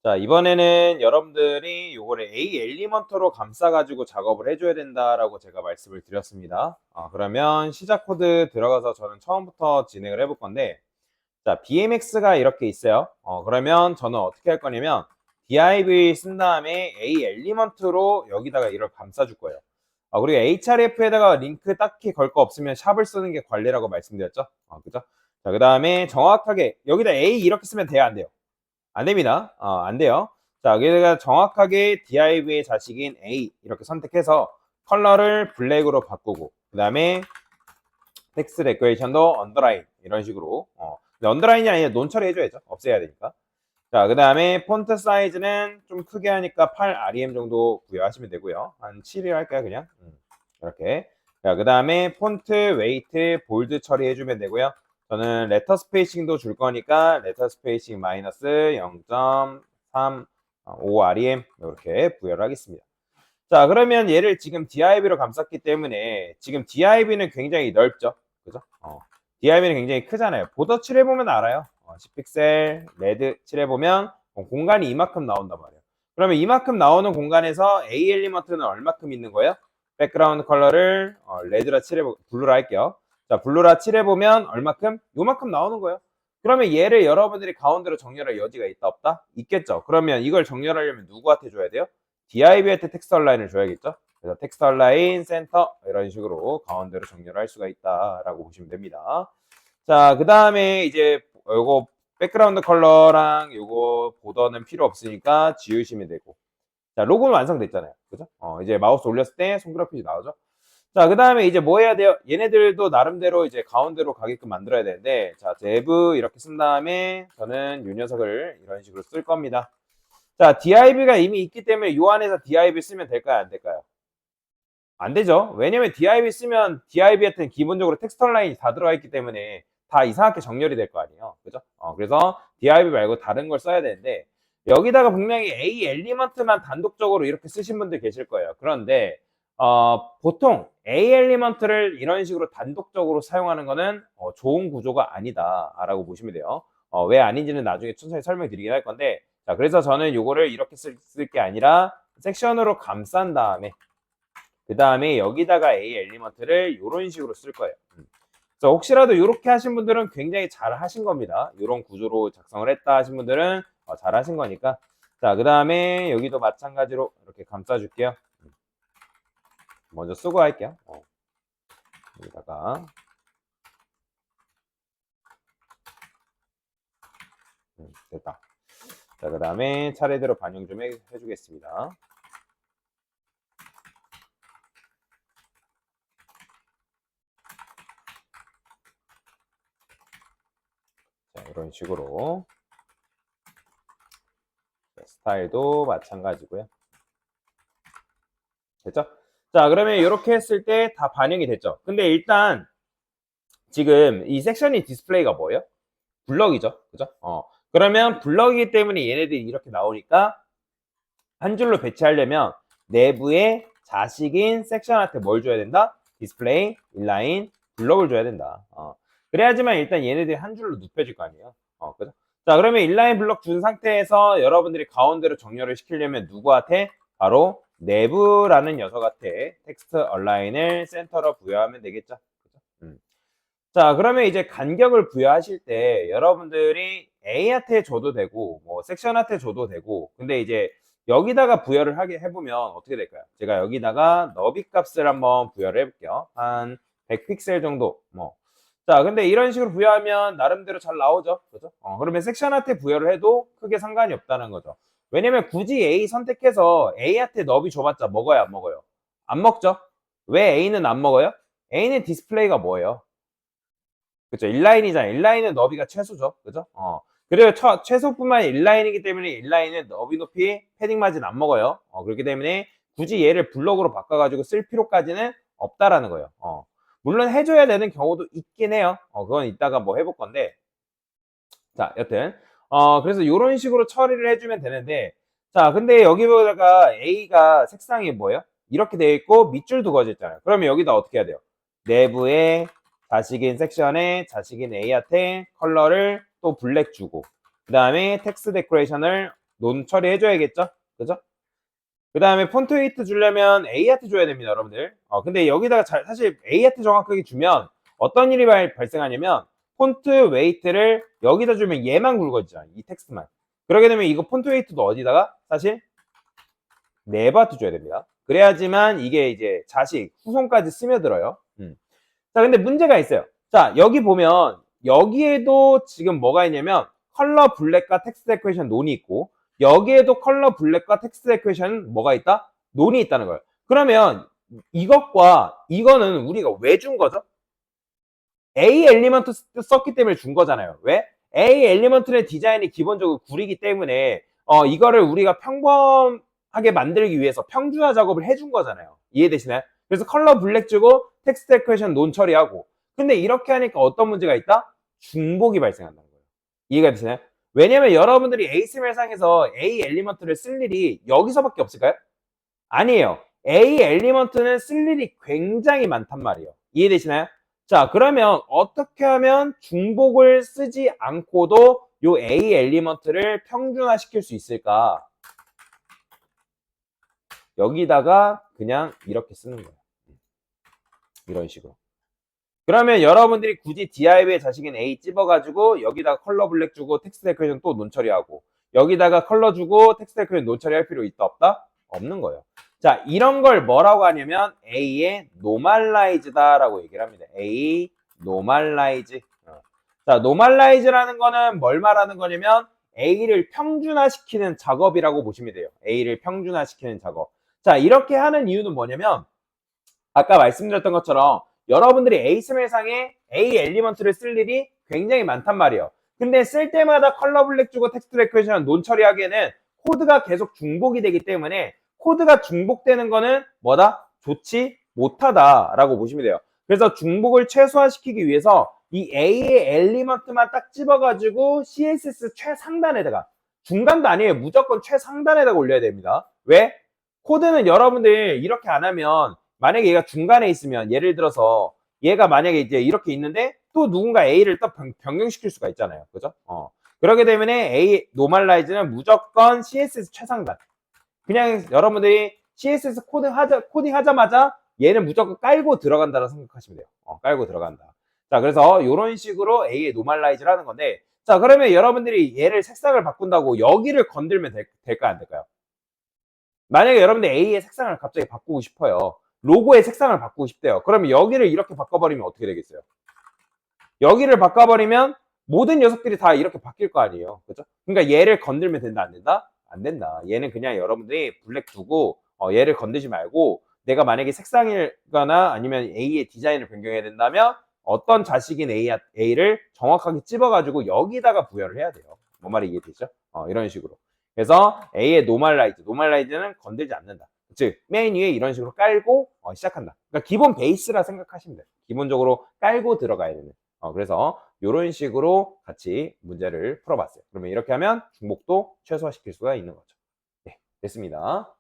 자, 이번에는 여러분들이 요거를 A 엘리먼트로 감싸가지고 작업을 해줘야 된다라고 제가 말씀을 드렸습니다. 그러면 시작 코드 들어가서 저는 처음부터 진행을 해볼 건데, 자, BMX가 이렇게 있어요. 그러면 저는 어떻게 할 거냐면, div 쓴 다음에 A 엘리먼트로 여기다가 이걸 감싸줄 거예요. 그리고 href에다가 링크 딱히 걸 거 없으면 샵을 쓰는 게 관리라고 말씀드렸죠. 그죠? 자, 그 다음에 정확하게 여기다 A 이렇게 쓰면 돼요, 안 돼요? 안 됩니다. 안 돼요. 자, 여기다가 정확하게 div의 자식인 A 이렇게 선택해서 컬러를 블랙으로 바꾸고, 그 다음에 텍스트 데코레이션도 언더라인 이런 식으로. 근데 언더라인이 아니라 논 처리해줘야죠. 없애야 되니까. 자, 그 다음에 폰트 사이즈는 좀 크게 하니까 8 rem 정도 부여하시면 되고요. 한 7일 할까요, 그냥? 이렇게. 자, 그 다음에 폰트 웨이트 볼드 처리해주면 되고요. 저는 레터 스페이싱도 줄 거니까 레터 스페이싱 마이너스 0.3 5rem 이렇게 부여를 하겠습니다. 자, 그러면 얘를 지금 div로 감쌌기 때문에 지금 div는 굉장히 넓죠. 그죠? div는 굉장히 크잖아요. 보더 칠해보면 알아요. 10픽셀, 레드 칠해보면 공간이 이만큼 나온단 말이에요. 그러면 이만큼 나오는 공간에서 A 엘리먼트는 얼마큼 있는 거예요? 백그라운드 컬러를 레드라 블루라 할게요. 자, 블루라 칠해보면 얼마큼? 요만큼 나오는 거예요. 그러면 얘를 여러분들이 가운데로 정렬할 여지가 있다 없다? 있겠죠. 그러면 이걸 정렬하려면 누구한테 줘야 돼요? div한테 텍스트 얼라인을 줘야겠죠. 그래서 텍스트 얼라인 센터 이런 식으로 가운데로 정렬할 수가 있다라고 보시면 됩니다. 자, 그 다음에 이제 요거 백그라운드 컬러랑 요거 보더는 필요 없으니까 지우시면 되고. 자, 로고는 완성됐잖아요. 그죠? 이제 마우스 올렸을 때 손가락 표시 나오죠? 자, 그 다음에 이제 뭐 해야 돼요? 얘네들도 나름대로 이제 가운데로 가게끔 만들어야 되는데, 자, dev 이렇게 쓴 다음에 저는 이 녀석을 이런 식으로 쓸 겁니다. 자, div가 이미 있기 때문에 요 안에서 div 쓰면 될까요? 안 될까요? 안 되죠. 왜냐면 div 쓰면 div한테는 기본적으로 텍스트 라인이 다 들어가 있기 때문에 다 이상하게 정렬이 될 거 아니에요. 그죠? 그래서 div 말고 다른 걸 써야 되는데, 여기다가 분명히 A 엘리먼트만 단독적으로 이렇게 쓰신 분들 계실 거예요. 그런데 보통 A 엘리먼트를 이런 식으로 단독적으로 사용하는 거는 좋은 구조가 아니다라고 보시면 돼요. 왜 아닌지는 나중에 천천히 설명드리긴 할 건데, 자, 그래서 저는 요거를 이렇게 쓸 게 아니라 섹션으로 감싼 다음에 그 다음에 여기다가 A 엘리먼트를 이런 식으로 쓸 거예요. 그래서 혹시라도 이렇게 하신 분들은 굉장히 잘 하신 겁니다. 이런 구조로 작성을 했다 하신 분들은 잘 하신 거니까. 자, 그 다음에 여기도 마찬가지로 이렇게 감싸줄게요. 먼저 쓰고 할게요. 여기다가 됐다. 자, 그 다음에 차례대로 반영 좀 해주겠습니다. 자, 이런 식으로 스타일도 마찬가지고요. 됐죠? 자, 그러면 이렇게 했을 때 다 반영이 됐죠. 근데 일단 지금 이 섹션이 디스플레이가 뭐예요? 블럭이죠. 그죠? 그러면 블럭이기 때문에 얘네들이 이렇게 나오니까 한 줄로 배치하려면 내부에 자식인 섹션한테 뭘 줘야 된다? 디스플레이, 인라인, 블럭을 줘야 된다. 그래야지만 일단 얘네들이 한 줄로 눕혀질 거 아니에요. 그죠? 자, 그러면 인라인 블럭 준 상태에서 여러분들이 가운데로 정렬을 시키려면 누구한테? 바로 내부라는 녀석한테 텍스트 얼라인을 센터로 부여하면 되겠죠. 그죠? 자, 그러면 이제 간격을 부여하실 때 여러분들이 A한테 줘도 되고 뭐 섹션한테 줘도 되고, 근데 이제 여기다가 부여를 하게 해보면 어떻게 될까요? 제가 여기다가 너비 값을 한번 부여를 해볼게요. 한 100픽셀 정도. 자, 근데 이런 식으로 부여하면 나름대로 잘 나오죠. 그죠? 그러면 섹션한테 부여를 해도 크게 상관이 없다는 거죠. 왜냐면 굳이 A 선택해서 A한테 너비 줘봤자 먹어요, 안 먹어요? 안 먹죠? 왜 A는 안 먹어요? A는 디스플레이가 뭐예요? 그쵸. 인라인이잖아. 인라인은 너비가 최소죠. 그죠? 그리고 최소뿐만 아니라 인라인이기 때문에 인라인은 너비 높이 패딩 마진 안 먹어요. 그렇기 때문에 굳이 얘를 블럭으로 바꿔가지고 쓸 필요까지는 없다라는 거예요. 물론 해줘야 되는 경우도 있긴 해요. 그건 이따가 뭐 해볼 건데. 자, 여튼. 그래서 이런 식으로 처리를 해주면 되는데. 자, 근데 여기보다가 A가 색상이 뭐예요? 이렇게 되어 있고 밑줄 두꺼져 있잖아요. 그러면 여기다 어떻게 해야 돼요? 내부에 자식인 섹션에 자식인 A한테 컬러를 또 블랙 주고, 그 다음에 텍스트 데코레이션을 논 처리해줘야겠죠? 그죠? 그 다음에 폰트 웨이트 주려면 A하트 줘야 됩니다, 여러분들. 근데 여기다가 사실 A하트 정확하게 주면 어떤 일이 발생하냐면 폰트 웨이트를 여기다 주면 얘만 굵어지죠. 이 텍스트만. 그러게 되면 이거 폰트 웨이트도 어디다가 사실 네바트 줘야 됩니다. 그래야지만 이게 이제 자식, 후손까지 스며들어요. 자, 근데 문제가 있어요. 자, 여기 보면 여기에도 지금 뭐가 있냐면 컬러 블랙과 텍스트 데코레이션 논이 있고 여기에도 컬러 블랙과 텍스트 데코레이션 뭐가 있다? 논이 있다는 거예요. 그러면 이것과 이거는 우리가 왜 준 거죠? A 엘리먼트 썼기 때문에 준 거잖아요. 왜? A 엘리먼트의 디자인이 기본적으로 구리기 때문에 이거를 우리가 평범하게 만들기 위해서 평준화 작업을 해준 거잖아요. 이해되시나요? 그래서 컬러 블랙 주고 텍스트 데코레이션 논 처리하고. 근데 이렇게 하니까 어떤 문제가 있다? 중복이 발생한다는 거예요. 이해가 되시나요? 왜냐면 여러분들이 HTML상에서 A 엘리먼트를 쓸 일이 여기서밖에 없을까요? 아니에요. A 엘리먼트는 쓸 일이 굉장히 많단 말이에요. 이해되시나요? 자, 그러면 어떻게 하면 중복을 쓰지 않고도 요 A 엘리먼트를 평준화 시킬 수 있을까? 여기다가 그냥 이렇게 쓰는 거예요. 이런 식으로. 그러면 여러분들이 굳이 DIY 자식인 A 찝어가지고 여기다가 컬러 블랙 주고 텍스트 데코레이션 또 논 처리하고 여기다가 컬러 주고 텍스트 데코레이션 논 처리할 필요 있다 없다? 없는 거예요. 자, 이런 걸 뭐라고 하냐면 A의 노멀라이즈다라고 얘기를 합니다. A 노멀라이즈. 자, 노멀라이즈라는 거는 뭘 말하는 거냐면 A를 평준화시키는 작업이라고 보시면 돼요. A를 평준화시키는 작업. 자, 이렇게 하는 이유는 뭐냐면 아까 말씀드렸던 것처럼 여러분들이 HTML상에 A 엘리먼트를 쓸 일이 굉장히 많단 말이에요. 근데 쓸 때마다 컬러 블랙 주고 텍스트 데코레이션 논 처리하기에는 코드가 계속 중복이 되기 때문에 코드가 중복되는 거는 뭐다? 좋지 못하다라고 보시면 돼요. 그래서 중복을 최소화시키기 위해서 이 A의 엘리먼트만 딱 집어가지고 CSS 최상단에다가 중간도 아니에요. 무조건 최상단에다가 올려야 됩니다. 왜? 코드는 여러분들 이렇게 안 하면 만약에 얘가 중간에 있으면 예를 들어서 얘가 만약에 이제 이렇게 있는데 또 누군가 A를 또 변경시킬 수가 있잖아요. 그죠? 그러게 되면 A 노멀라이즈는 무조건 CSS 최상단. 그냥 여러분들이 CSS 코딩 하자마자 얘는 무조건 깔고 들어간다고 생각하시면 돼요. 깔고 들어간다. 자, 그래서 이런 식으로 A의 노멀라이즈를 하는 건데 자, 그러면 여러분들이 얘를 색상을 바꾼다고 여기를 건들면 될까요? 안 될까요? 만약에 여러분들 A의 색상을 갑자기 바꾸고 싶어요. 로고의 색상을 바꾸고 싶대요. 그러면 여기를 이렇게 바꿔버리면 어떻게 되겠어요? 여기를 바꿔버리면 모든 녀석들이 다 이렇게 바뀔 거 아니에요. 그죠? 그러니까 얘를 건들면 된다, 안 된다? 안 된다. 얘는 그냥 여러분들이 블랙 두고 얘를 건들지 말고 내가 만약에 색상이거나 아니면 A의 디자인을 변경해야 된다면 어떤 자식인 A를 정확하게 찝어가지고 여기다가 부여를 해야 돼요. 뭔 말이 이해되죠? 이런 식으로. 그래서 A의 노멀라이즈는 건들지 않는다. 즉 메인 위에 이런 식으로 깔고 시작한다. 그러니까 기본 베이스라 생각하시면 돼요. 기본적으로 깔고 들어가야 되는. 그래서 이런 식으로 같이 문제를 풀어봤어요. 그러면 이렇게 하면 중복도 최소화시킬 수가 있는 거죠. 네, 됐습니다.